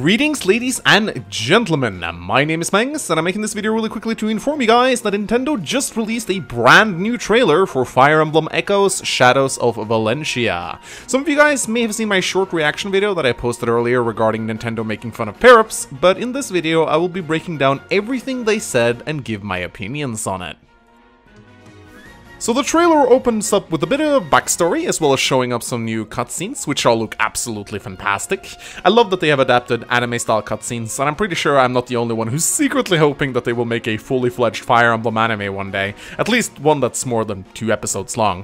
Greetings ladies and gentlemen, my name is Mangs and I'm making this video really quickly to inform you guys that Nintendo just released a brand new trailer for Fire Emblem Echoes Shadows of Valentia. Some of you guys may have seen my short reaction video that I posted earlier regarding Nintendo making fun of pair-ups, but in this video I will be breaking down everything they said and give my opinions on it. So the trailer opens up with a bit of backstory, as well as showing up some new cutscenes, which all look absolutely fantastic. I love that they have adapted anime-style cutscenes, and I'm pretty sure I'm not the only one who's secretly hoping that they will make a fully fledged Fire Emblem anime one day. At least one that's more than 2 episodes long.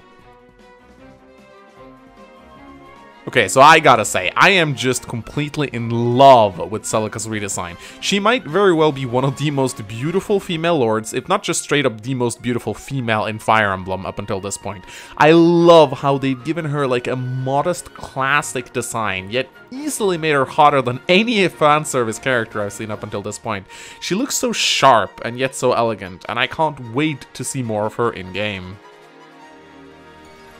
Okay, so I gotta say, I am just completely in love with Celica's redesign. She might very well be one of the most beautiful female lords, if not just straight up the most beautiful female in Fire Emblem up until this point. I love how they've given her like a modest classic design, yet easily made her hotter than any fanservice character I've seen up until this point. She looks so sharp and yet so elegant, and I can't wait to see more of her in-game.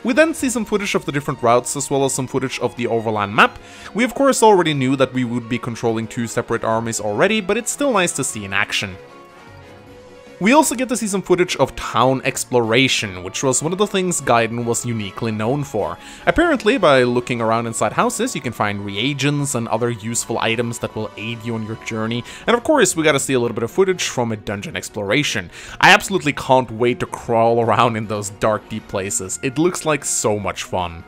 We then see some footage of the different routes, as well as some footage of the overland map. We of course already knew that we would be controlling 2 separate armies already, but it's still nice to see in action. We also get to see some footage of town exploration, which was one of the things Gaiden was uniquely known for. Apparently, by looking around inside houses, you can find reagents and other useful items that will aid you on your journey. And of course, we got to see a little bit of footage from a dungeon exploration. I absolutely can't wait to crawl around in those dark, deep places. It looks like so much fun.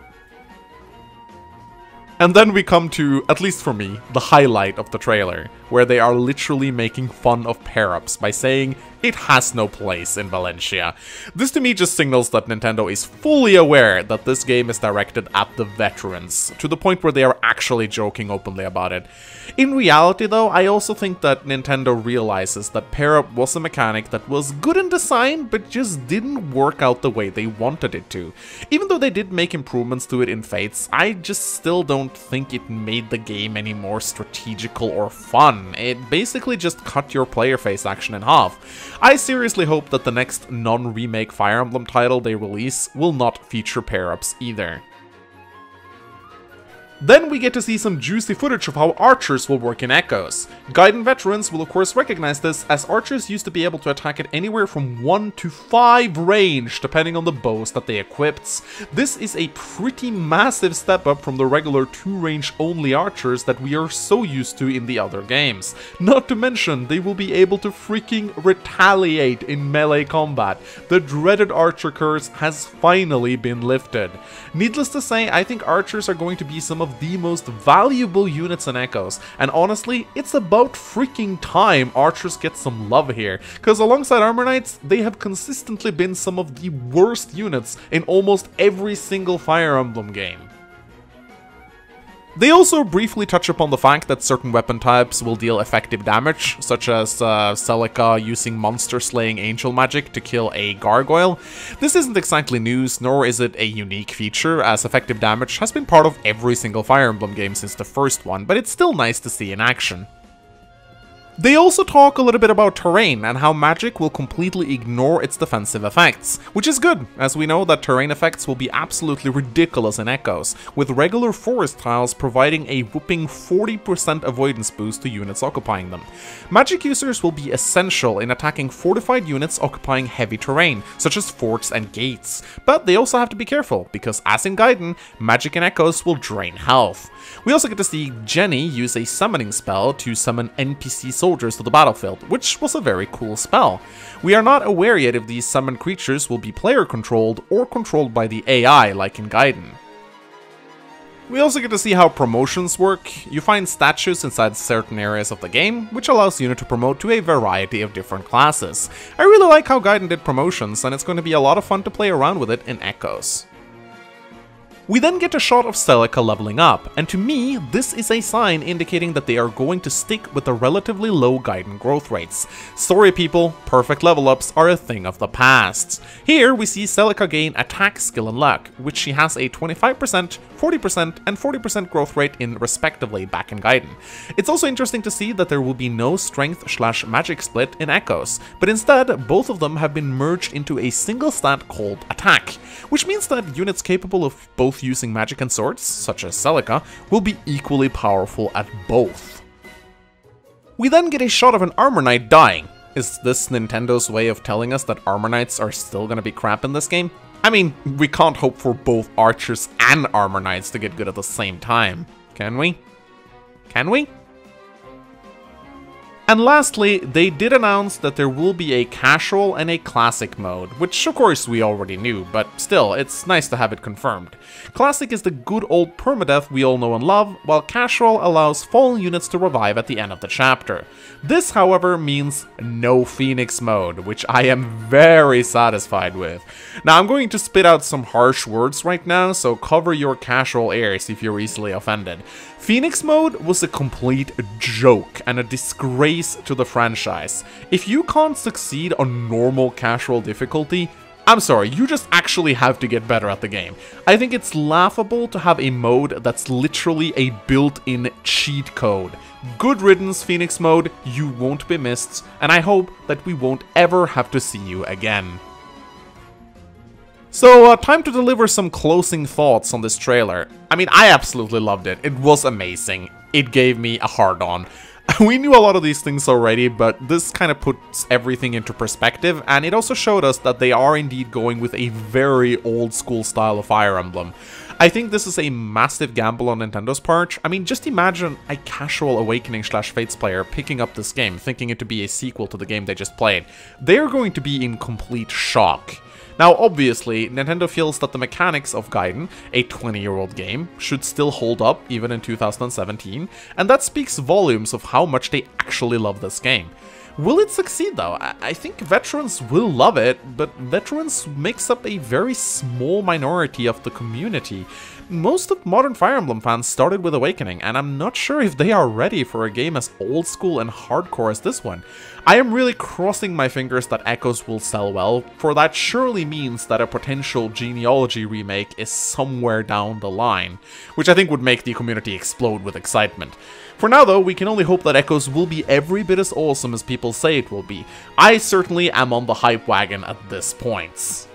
And then we come to, at least for me, the highlight of the trailer, where they are literally making fun of pair-ups by saying it has no place in Valentia. This to me just signals that Nintendo is fully aware that this game is directed at the veterans, to the point where they are actually joking openly about it. In reality though, I also think that Nintendo realizes that pair-up was a mechanic that was good in design, but just didn't work out the way they wanted it to. Even though they did make improvements to it in Fates, I just still don't think it made the game any more strategical or fun. It basically just cut your player face action in half. I seriously hope that the next non-remake Fire Emblem title they release will not feature pair-ups either. Then we get to see some juicy footage of how archers will work in Echoes. Gaiden veterans will of course recognize this, as archers used to be able to attack at anywhere from 1 to 5 range, depending on the bows that they equipped. This is a pretty massive step up from the regular 2-range only archers that we are so used to in the other games. Not to mention, they will be able to freaking retaliate in melee combat. The dreaded archer curse has finally been lifted. Needless to say, I think archers are going to be some of the most valuable units in Echoes, and honestly, it's about freaking time archers get some love here, because alongside Armor Knights, they have consistently been some of the worst units in almost every single Fire Emblem game. They also briefly touch upon the fact that certain weapon types will deal effective damage, such as Celica using monster-slaying angel magic to kill a gargoyle. This isn't exactly news, nor is it a unique feature, as effective damage has been part of every single Fire Emblem game since the first one, but it's still nice to see in action. They also talk a little bit about terrain and how magic will completely ignore its defensive effects, which is good, as we know that terrain effects will be absolutely ridiculous in Echoes, with regular forest tiles providing a whopping 40% avoidance boost to units occupying them. Magic users will be essential in attacking fortified units occupying heavy terrain, such as forts and gates, but they also have to be careful, because as in Gaiden, magic in Echoes will drain health. We also get to see Jenny use a summoning spell to summon NPC soldiers to the battlefield, which was a very cool spell. We are not aware yet if these summoned creatures will be player controlled or controlled by the AI like in Gaiden. We also get to see how promotions work. You find statues inside certain areas of the game, which allows you to promote to a variety of different classes. I really like how Gaiden did promotions, and it's going to be a lot of fun to play around with it in Echoes. We then get a shot of Celica leveling up, and to me, this is a sign indicating that they are going to stick with the relatively low Gaiden growth rates. Sorry people, perfect level ups are a thing of the past. Here we see Celica gain attack, skill and luck, which she has a 25%, 40% and 40% growth rate in respectively back in Gaiden. It's also interesting to see that there will be no strength/magic split in Echoes, but instead both of them have been merged into a single stat called attack, which means that units capable of both using magic and swords, such as Celica, will be equally powerful at both. We then get a shot of an Armor Knight dying. Is this Nintendo's way of telling us that Armor Knights are still gonna be crap in this game? I mean, we can't hope for both Archers and Armor Knights to get good at the same time, can we? Can we? And lastly, they did announce that there will be a casual and a classic mode, which of course we already knew, but still, it's nice to have it confirmed. Classic is the good old permadeath we all know and love, while casual allows fallen units to revive at the end of the chapter. This, however, means no Phoenix mode, which I am very satisfied with. Now, I'm going to spit out some harsh words right now, so cover your casual ears if you're easily offended. Phoenix mode was a complete joke and a disgrace to the franchise. If you can't succeed on normal casual difficulty, I'm sorry, you just actually have to get better at the game. I think it's laughable to have a mode that's literally a built-in cheat code. Good riddance, Phoenix mode, you won't be missed, and I hope that we won't ever have to see you again. So, time to deliver some closing thoughts on this trailer. I mean, I absolutely loved it. It was amazing. It gave me a hard-on. We knew a lot of these things already, but this kind of puts everything into perspective, and it also showed us that they are indeed going with a very old-school style of Fire Emblem. I think this is a massive gamble on Nintendo's part. I mean, just imagine a casual Awakening/Fates player picking up this game, thinking it to be a sequel to the game they just played. They're going to be in complete shock. Now, obviously, Nintendo feels that the mechanics of Gaiden, a 20-year-old game, should still hold up even in 2017, and that speaks volumes of how much they actually love this game. Will it succeed though? I think veterans will love it, but veterans makes up a very small minority of the community. Most of modern Fire Emblem fans started with Awakening, and I'm not sure if they are ready for a game as old school and hardcore as this one. I am really crossing my fingers that Echoes will sell well, for that surely means that a potential Genealogy remake is somewhere down the line, which I think would make the community explode with excitement. For now though, we can only hope that Echoes will be every bit as awesome as people say it will be. I certainly am on the hype wagon at this point.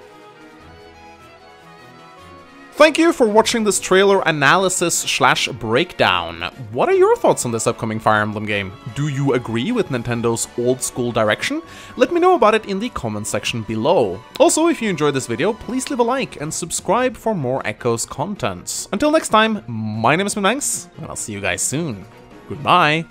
Thank you for watching this trailer analysis/breakdown. What are your thoughts on this upcoming Fire Emblem game? Do you agree with Nintendo's old school direction? Let me know about it in the comment section below. Also, if you enjoyed this video, please leave a like and subscribe for more Echoes content. Until next time, my name is Mangs, and I'll see you guys soon. Goodbye.